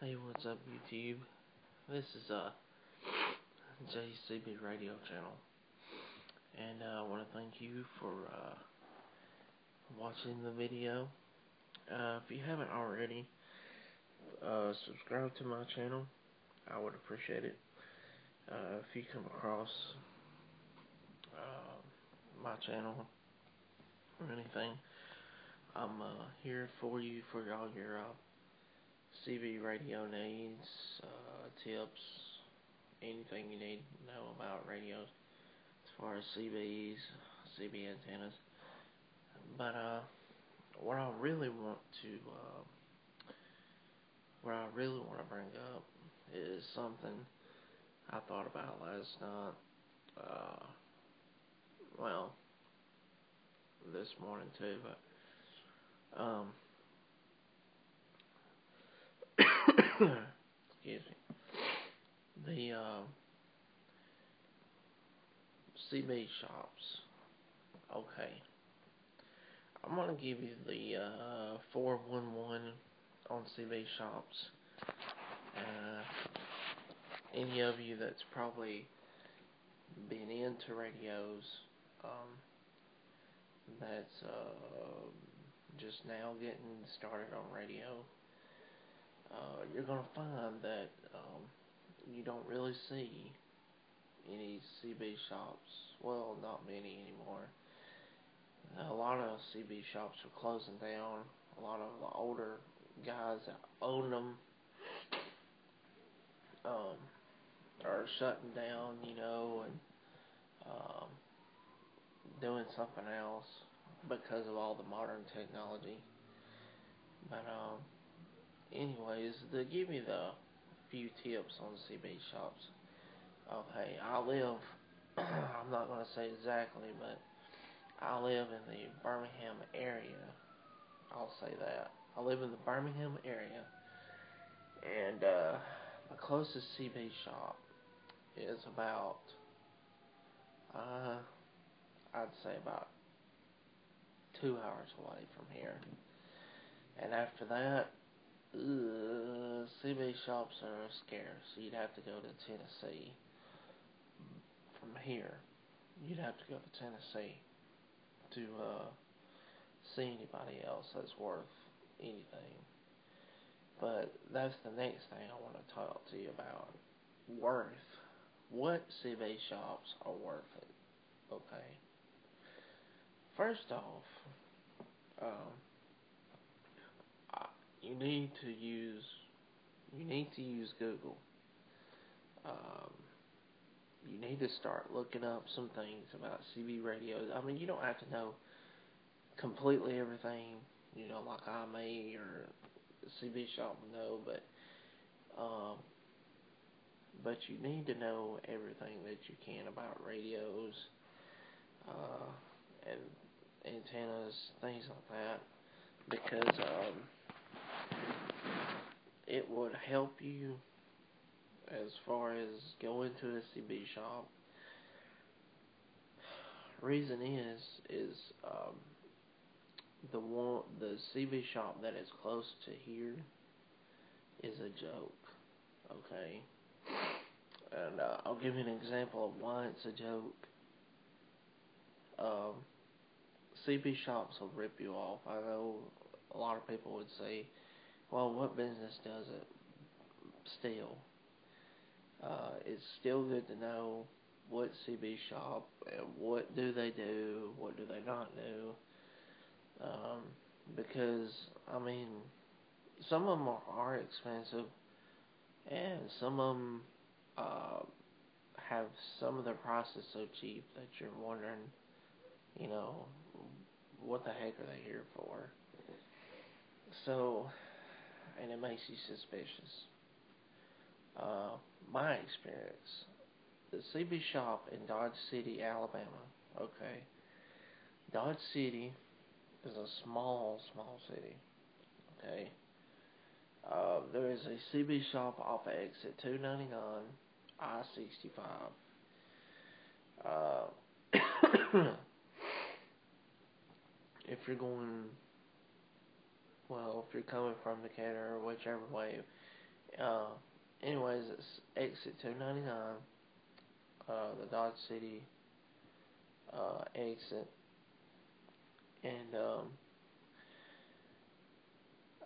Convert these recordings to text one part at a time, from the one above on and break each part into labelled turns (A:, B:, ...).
A: Hey, what's up, YouTube? This is JCB Radio Channel, and I want to thank you for watching the video. If you haven't already, subscribe to my channel. I would appreciate it. If you come across my channel or anything, I'm here for you for all your CB radio needs, tips, anything you need to know about radios as far as CBs, CB antennas. But what I really want to bring up is something I thought about last night. Well, this morning too, but excuse me. The CB shops. Okay. I'm going to give you the 411 on CB shops. Any of you that's probably been into radios, that's just now getting started on radio, you're going to find that you don't really see any CB shops. Well, not many anymore. A lot of CB shops are closing down. A lot of the older guys that own them are shutting down, and doing something else because of all the modern technology. But anyways, to give you the few tips on CB shops. Okay, I'm not going to say exactly, but I live in the Birmingham area. I'll say that. I live in the Birmingham area, and the closest CB shop is about, I'd say about 2 hours away from here. And after that, CB shops are scarce. You'd have to go to Tennessee. From here, you'd have to go to Tennessee to see anybody else that's worth anything. But that's the next thing I want to talk to you about. Worth. What CB shops are worth it? Okay. First off, you need to use Google. You need to start looking up some things about CB radios. I mean, you don't have to know completely everything, like I may or the CB shop will know, but you need to know everything that you can about radios, and antennas, things like that, because it would help you as far as going to a CB shop. Reason is the CB shop that is close to here is a joke. Okay, and I'll give you an example of why it's a joke. CB shops will rip you off. I know a lot of people would say, well, what business does it steal? It's still good to know what CB shop and what do they do, what do they not do, because, I mean, some of them are expensive, and some of them have some of their prices so cheap that you're wondering, what the heck are they here for? So, and it makes you suspicious. My experience, the CB shop in Dodge City, Alabama, okay, Dodge City is a small city, okay. There is a CB shop off of exit 299, I-65. If you're going, if you're coming from Decatur or whichever way, Uh, anyways, it's exit 299, the Dodge City exit, and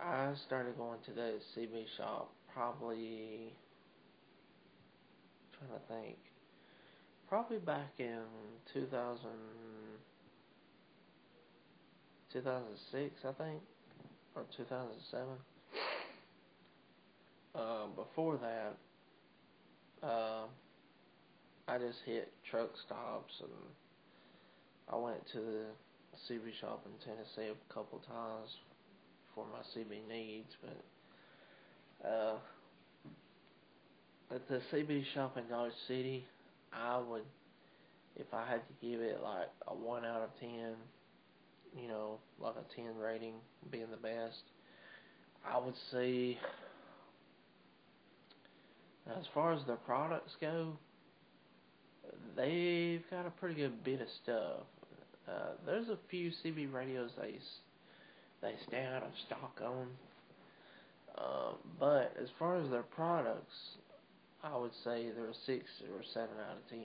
A: I started going to the CB shop probably, trying to think, probably back in 2006, I think, or 2007. Before that, I just hit truck stops, and I went to the CB shop in Tennessee a couple times for my CB needs, but at the CB shop in Dodge City, I would, if I had to give it like a 1 out of 10, you know, like a 10 rating being the best, I would say, as far as their products go, they've got a pretty good bit of stuff. There's a few CB radios they stay out of stock on, but as far as their products, I would say they're a 6 or 7 out of 10.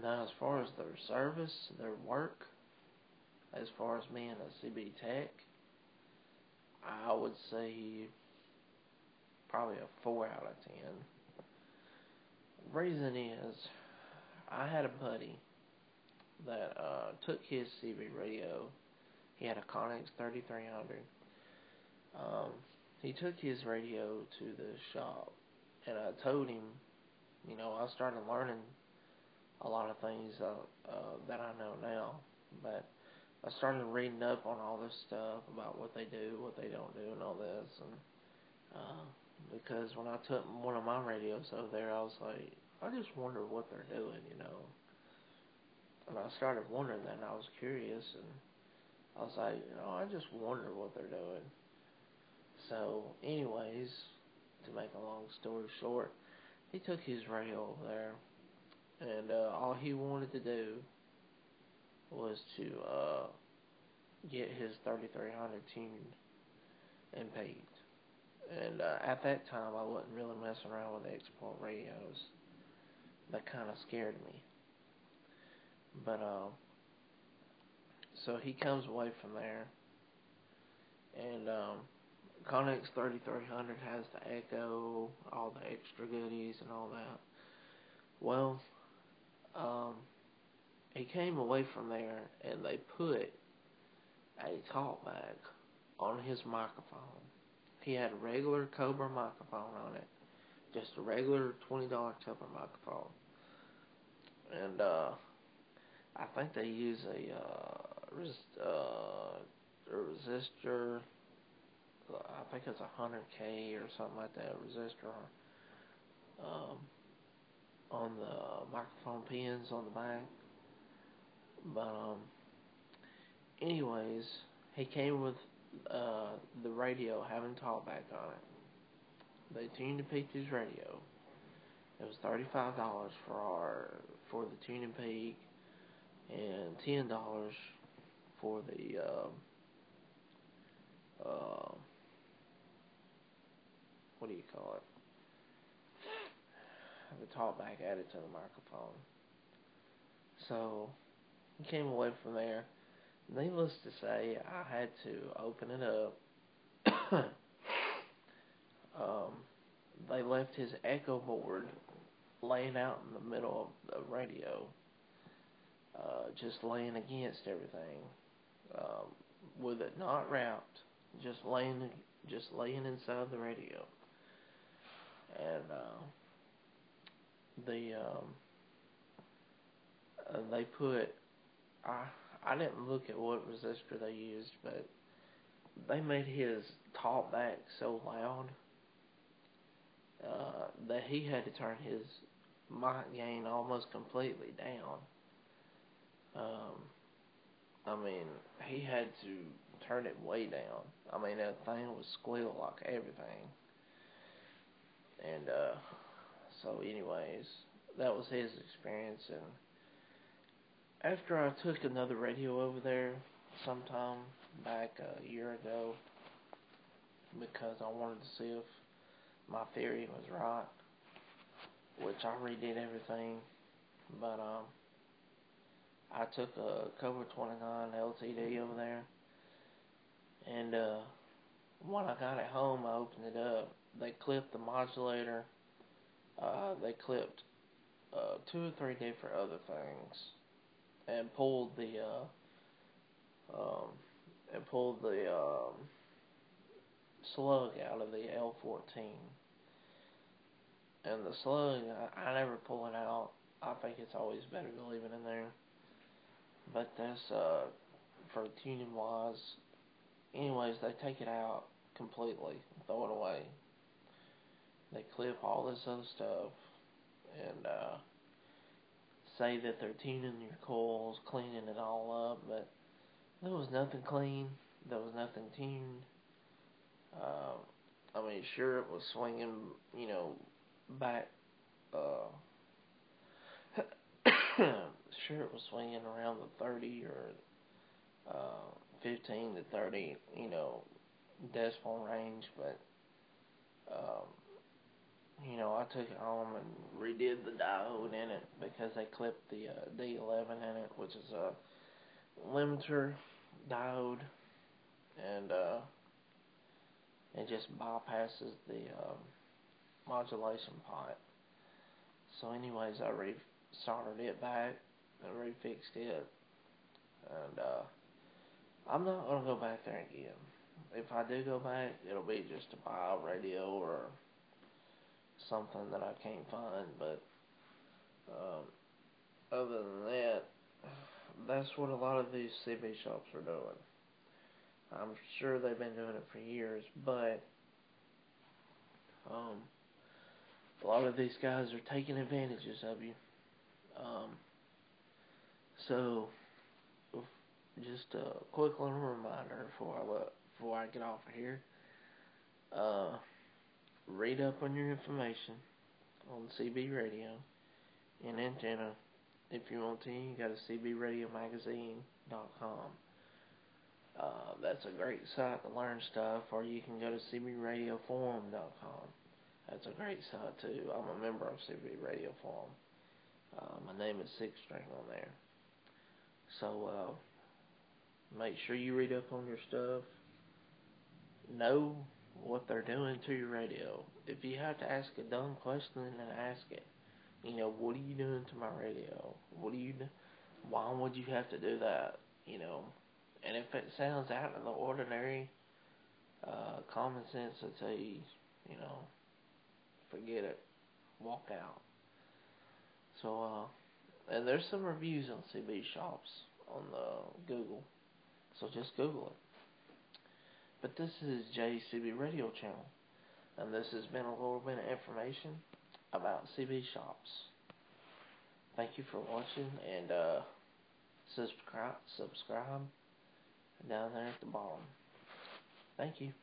A: Now, as far as their service, their work, as far as being a CB tech, I would say probably a 4 out of 10. Reason is, I had a buddy that took his CB radio. He had a Connex 3300. He took his radio to the shop, and I told him, you know, I started learning a lot of things that I know now, but I started reading up on all this stuff about what they do, what they don't do, and all this, and because when I took one of my radios over there, I was like, I just wonder what they're doing, you know. And I started wondering that, and I was curious, and I was like, you know, I just wonder what they're doing. So, anyways, to make a long story short, he took his radio over there, and all he wanted to do was to get his 3300 tuned and paid. And at that time, I wasn't really messing around with export radios. That kind of scared me. But, so he comes away from there, and Connex 3300 has the Echo, all the extra goodies and all that. Well, he came away from there, and they put a talkback on his microphone. He had a regular Cobra microphone on it, just a regular $20 Cobra microphone. And I think they use a resistor. I think it's 100K or something like that, resistor on the microphone pins on the back. But anyways, he came with the radio having talkback on it. They tuned and peaked his radio. It was $35 for the tune and peak, and $10 for the what do you call it? The talkback added to the microphone. So he came away from there. Needless to say, I had to open it up. They left his echo board laying out in the middle of the radio, just laying against everything, with it not wrapped, just laying inside the radio. And they put, I didn't look at what resistor they used, but they made his talkback so loud that he had to turn his mic gain almost completely down. I mean, he had to turn it way down. I mean, that thing was squeal like everything. And so anyways, that was his experience. And after I took another radio over there sometime back a year ago, because I wanted to see if my theory was right, which I redid everything, but I took a Cobra 29 LTD over there, and when I got it home, I opened it up. They clipped the modulator. They clipped 2 or 3 different other things, and pulled the slug out of the L14. And the slug, I never pull it out. I think it's always better to leave it in there. But that's for tuning wise. Anyways, they take it out completely, throw it away. They clip all this other stuff and say that they're tuning your coils, cleaning it all up, but there was nothing clean. There was nothing tuned. I mean, sure, it was swinging, back. Sure, it was swinging around the 30 or 15 to 30, decimal range, but I took it home and redid the diode in it because they clipped the D11 in it, which is a limiter diode, and it just bypasses the modulation pipe. So anyways, I soldered it back and refixed it, and I'm not going to go back there again. If I do go back, it'll be just to buy a radio or something that I can't find, but other than that, that's what a lot of these CB shops are doing. I'm sure they've been doing it for years, but a lot of these guys are taking advantages of you. So, just a quick little reminder before I get off of here. Read up on your information on CB radio and antenna. If you want to, you go to cbradiomagazine.com. That's a great site to learn stuff, or you can go to cbradioforum.com. That's a great site too. I'm a member of CB Radio Forum. My name is Six String on there. So make sure you read up on your stuff. Know what they're doing to your radio. If you have to ask a dumb question, then ask it. What are you doing to my radio? Why would you have to do that? And if it sounds out of the ordinary, common sense would tell you, forget it, walk out. So, and there's some reviews on CB shops on the Google, so just Google it. But this is JCB Radio Channel, and this has been a little bit of information about CB shops. Thank you for watching, and subscribe down there at the bottom. Thank you.